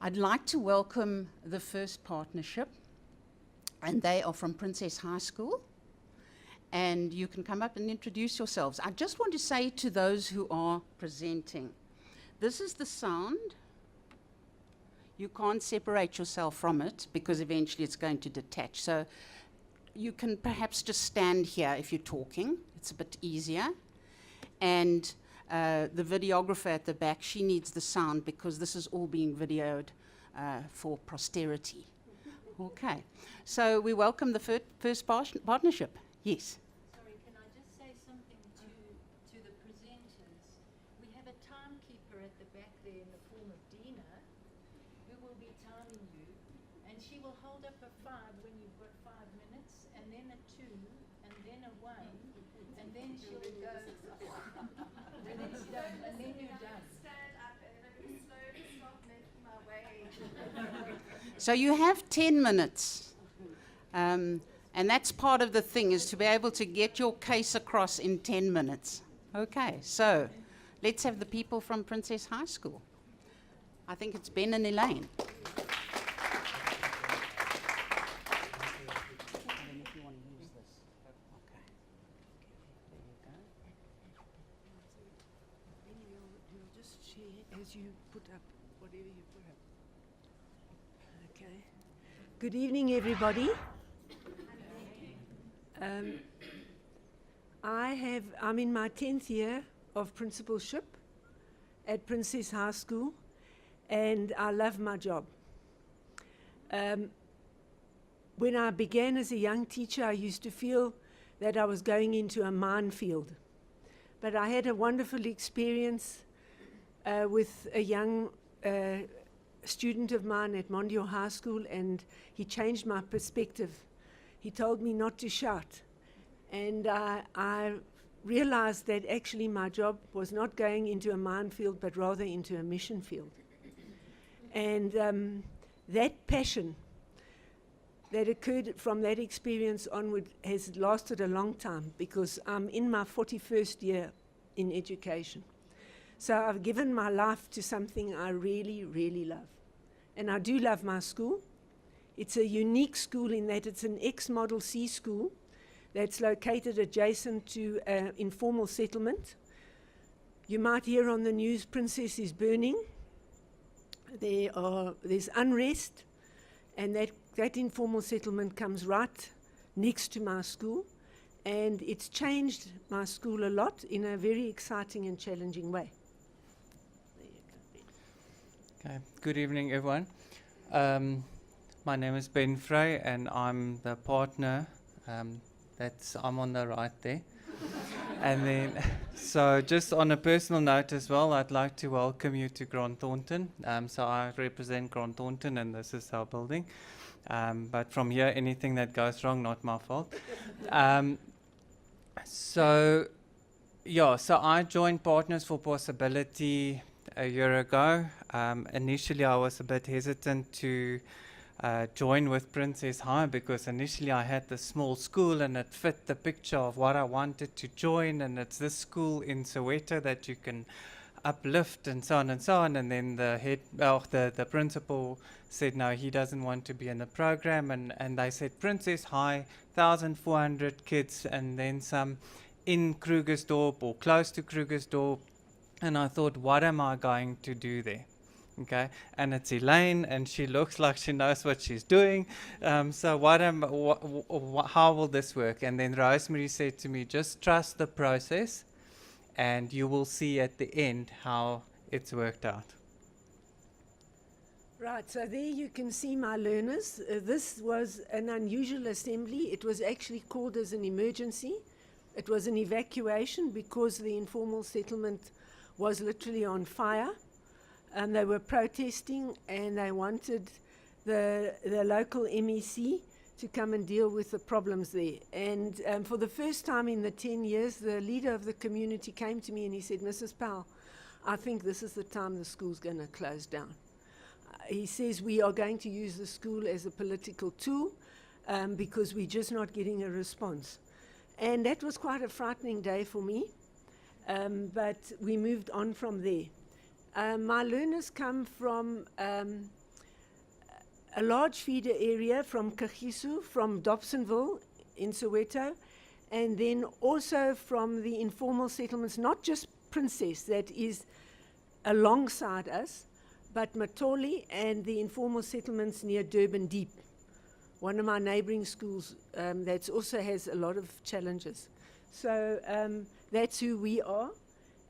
I'd like to welcome the first partnership, and they are from Princess High School. And you can come up and introduce yourselves. I just want to say to those who are presenting, this is the sound. You can't separate yourself from it because eventually it's going to detach. So you can perhaps just stand here if you're talking. It's a bit easier. And the videographer at the back, she needs the sound because this is all being videoed for posterity. Okay. So we welcome the first partnership. Yes. Sorry, can I just say something to the presenters? We have a timekeeper at the back there in the form of Dina, who will be timing you, and she will hold up a 5 when you've got 5 minutes, and then a 2, and then a 1, and then she'll go, and then she's done, and then you're done. Stand up and then I'm going to slowly start making my way. So you have 10 minutes. And that's part of the thing, is to be able to get your case across in 10 minutes. Okay, so let's have the people from Princess High School. I think it's Ben and Elaine. You'll just share as you put up whatever you put up. Okay. Good evening, everybody. I'm in my 10th year of principalship at Princess High School, and I love my job. When I began as a young teacher, I used to feel that I was going into a minefield. But I had a wonderful experience with a young student of mine at Mondial High School, and he changed my perspective. He told me not to shout. And I realized that actually my job was not going into a minefield, but rather into a mission field. And that passion that occurred from that experience onward has lasted a long time, because I'm in my 41st year in education. So I've given my life to something I really, really love. And I do love my school. It's a unique school in that it's an ex-Model C school that's located adjacent to an informal settlement. You might hear on the news, Princess is burning. There's unrest, and that informal settlement comes right next to my school, and it's changed my school a lot in a very exciting and challenging way. There you go, Ben. Okay. Good evening, everyone. My name is Ben Frey, and I'm the partner. I'm on the right there. And then, so just on a personal note as well, I'd like to welcome you to Grant Thornton. So I represent Grant Thornton, and this is our building. But from here, anything that goes wrong, not my fault. So I joined Partners for Possibility a year ago. Initially, I was a bit hesitant to join with Princess High, because initially I had this small school and it fit the picture of what I wanted to join, and it's this school in Soweto that you can uplift and so on and so on. And then the principal said no, he doesn't want to be in the program, and they said Princess High, 1,400 kids and then some in Krugersdorp or close to Krugersdorp. And I thought, what am I going to do there? Okay, and it's Elaine, and she looks like she knows what she's doing. So how will this work? And then Rosemary said to me, just trust the process, and you will see at the end how it's worked out. Right, so there you can see my learners. This was an unusual assembly. It was actually called as an emergency. It was an evacuation because the informal settlement was literally on fire. They were protesting, and they wanted the local MEC to come and deal with the problems there. And for the first time in the 10 years, the leader of the community came to me and he said, Mrs. Powell, I think this is the time the school's going to close down. He says we are going to use the school as a political tool because we're just not getting a response. And that was quite a frightening day for me, but we moved on from there. My learners come from a large feeder area from Kagiso, from Dobsonville in Soweto, and then also from the informal settlements, not just Princess, that is alongside us, but Matoli and the informal settlements near Durban Deep, one of my neighboring schools that also has a lot of challenges. So that's who we are.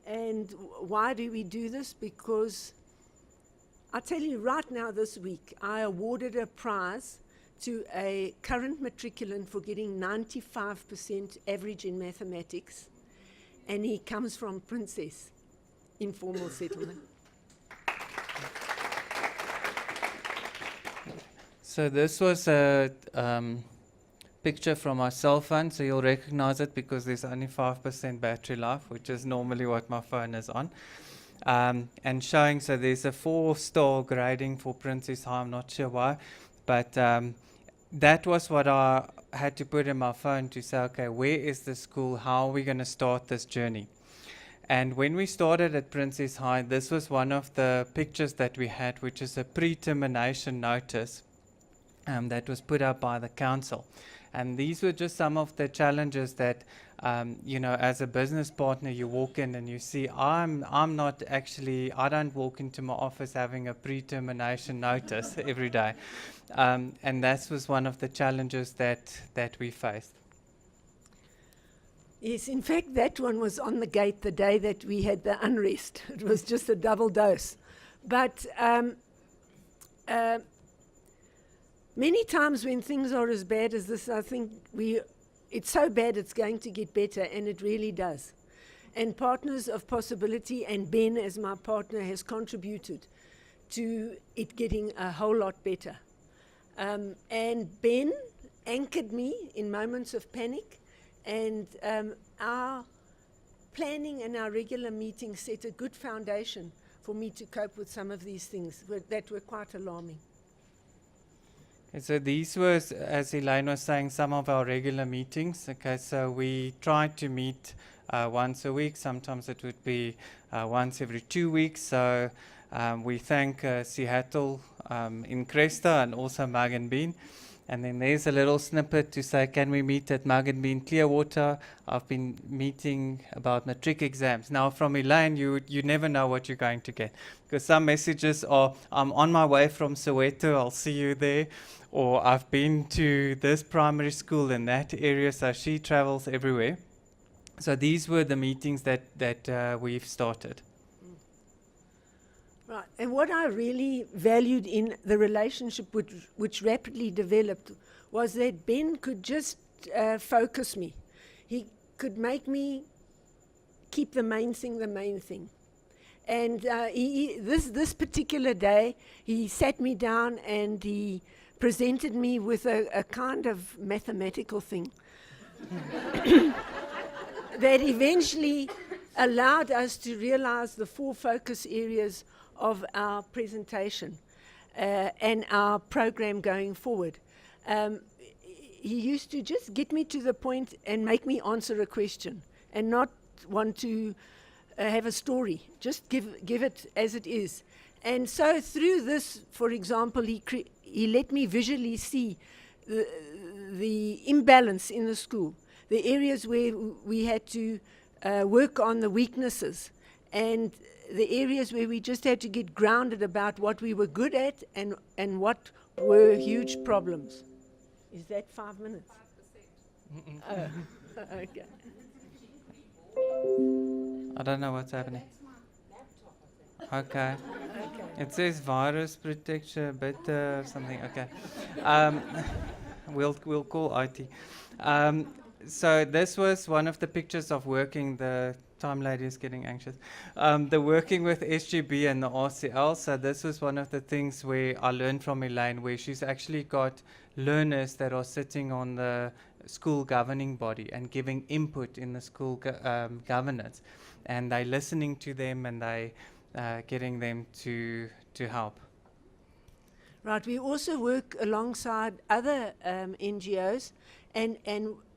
And why do we do this? Because I'll tell you right now this week, I awarded a prize to a current matriculant for getting 95% average in mathematics, and he comes from Princess Informal Settlement. So this was a picture from my cell phone, so you'll recognize it because there's only 5% battery life, which is normally what my phone is on. And showing, so there's a 4-star grading for Princess High, I'm not sure why, but that was what I had to put in my phone to say, okay, where is the school? How are we going to start this journey? And when we started at Princess High, this was one of the pictures that we had, which is a pre-termination notice that was put up by the council. And these were just some of the challenges that, you know, as a business partner, you walk in and you see, I'm not actually, I don't walk into my office having a pre-termination notice every day. And that was one of the challenges that we faced. Yes, in fact, that one was on the gate the day that we had the unrest. It was just a double dose. But many times when things are as bad as this, I think it's so bad it's going to get better, and it really does. And Partners of Possibility and Ben as my partner has contributed to it getting a whole lot better. And Ben anchored me in moments of panic, and our planning and our regular meetings set a good foundation for me to cope with some of these things that were quite alarming. Okay, so these were, as Elaine was saying, some of our regular meetings. Okay, so we tried to meet once a week. Sometimes it would be once every 2 weeks. So we thank Seattle in Cresta and also Mug and Bean. And then there's a little snippet to say, can we meet at Mug and Bean Clearwater? I've been meeting about matric exams. Now from Elaine, you never know what you're going to get. Because some messages are, I'm on my way from Soweto, I'll see you there. Or I've been to this primary school in that area, so she travels everywhere. So these were the meetings that we've started. Right, and what I really valued in the relationship which rapidly developed was that Ben could just focus me. He could make me keep the main thing. And this particular day, he sat me down and he presented me with a kind of mathematical thing that eventually allowed us to realize the 4 focus areas of our presentation and our program going forward. He used to just get me to the point and make me answer a question and not want to have a story. Just give it as it is. And so through this, for example, he let me visually see the imbalance in the school, the areas where we had to work on the weaknesses, and the areas where we just had to get grounded about what we were good at and what were huge problems. Is that 5 minutes? 5%. Oh, okay. I don't know what's happening. Okay. It says virus protection, better something. Okay. We'll call IT. So this was one of the pictures of working. The time lady is getting anxious. The working with SGB and the RCL. So this was one of the things where I learned from Elaine, where she's actually got learners that are sitting on the school governing body and giving input in the school governance, and they listening to them and they getting them to help. Right. We also work alongside other NGOs and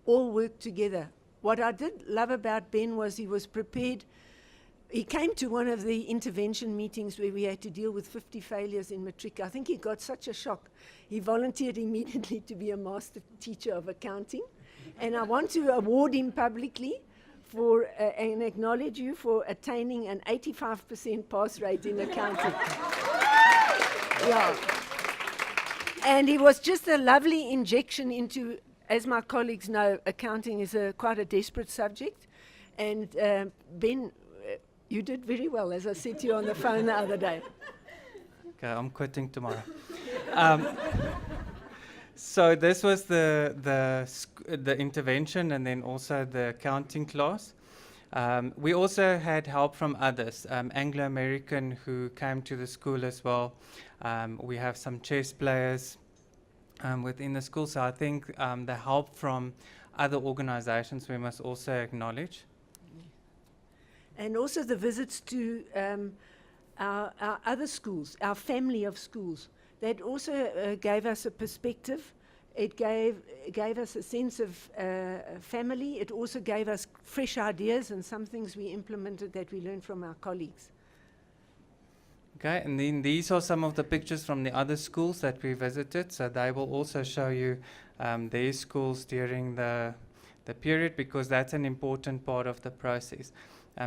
all work together. What I did love about Ben was he was prepared He came to one of the intervention meetings where we had to deal with 50 failures in matric. I think he got such a shock. He volunteered immediately to be a master teacher of accounting. And I want to award him publicly for and acknowledge you for attaining an 85% pass rate in accounting. Yeah. And it was just a lovely injection into, as my colleagues know, accounting is quite a desperate subject. And Ben, you did very well, as I said to you on the phone the other day. Okay, I'm quitting tomorrow. So this was the intervention, and then also the accounting class. We also had help from others, Anglo-American who came to the school as well. We have some chess players within the school, so I think the help from other organizations we must also acknowledge. And also the visits to our other schools, our family of schools. That also gave us a perspective. It gave us a sense of family. It also gave us fresh ideas and some things we implemented that we learned from our colleagues. Okay, and then these are some of the pictures from the other schools that we visited. So they will also show you their schools during the period, because that's an important part of the process.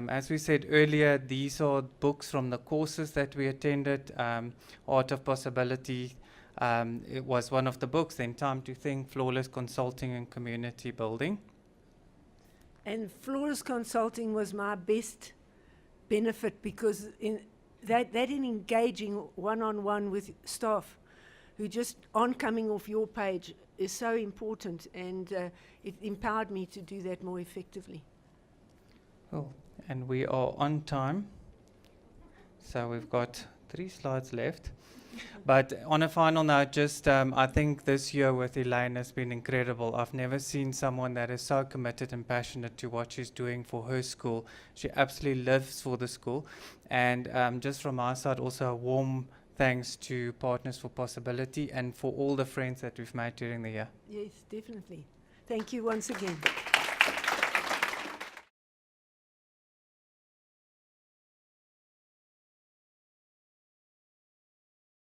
As we said earlier, these are books from the courses that we attended. Art of Possibility, it was one of the books. Then Time to Think, Flawless Consulting and Community Building. And Flawless Consulting was my best benefit, because in engaging one-on-one with staff who just aren't coming off your page is so important, and it empowered me to do that more effectively. Cool. And we are on time. So we've got 3 slides left. But on a final note, just I think this year with Elaine has been incredible. I've never seen someone that is so committed and passionate to what she's doing for her school. She absolutely lives for the school. And just from our side, also a warm thanks to Partners for Possibility and for all the friends that we've made during the year. Yes, definitely. Thank you once again.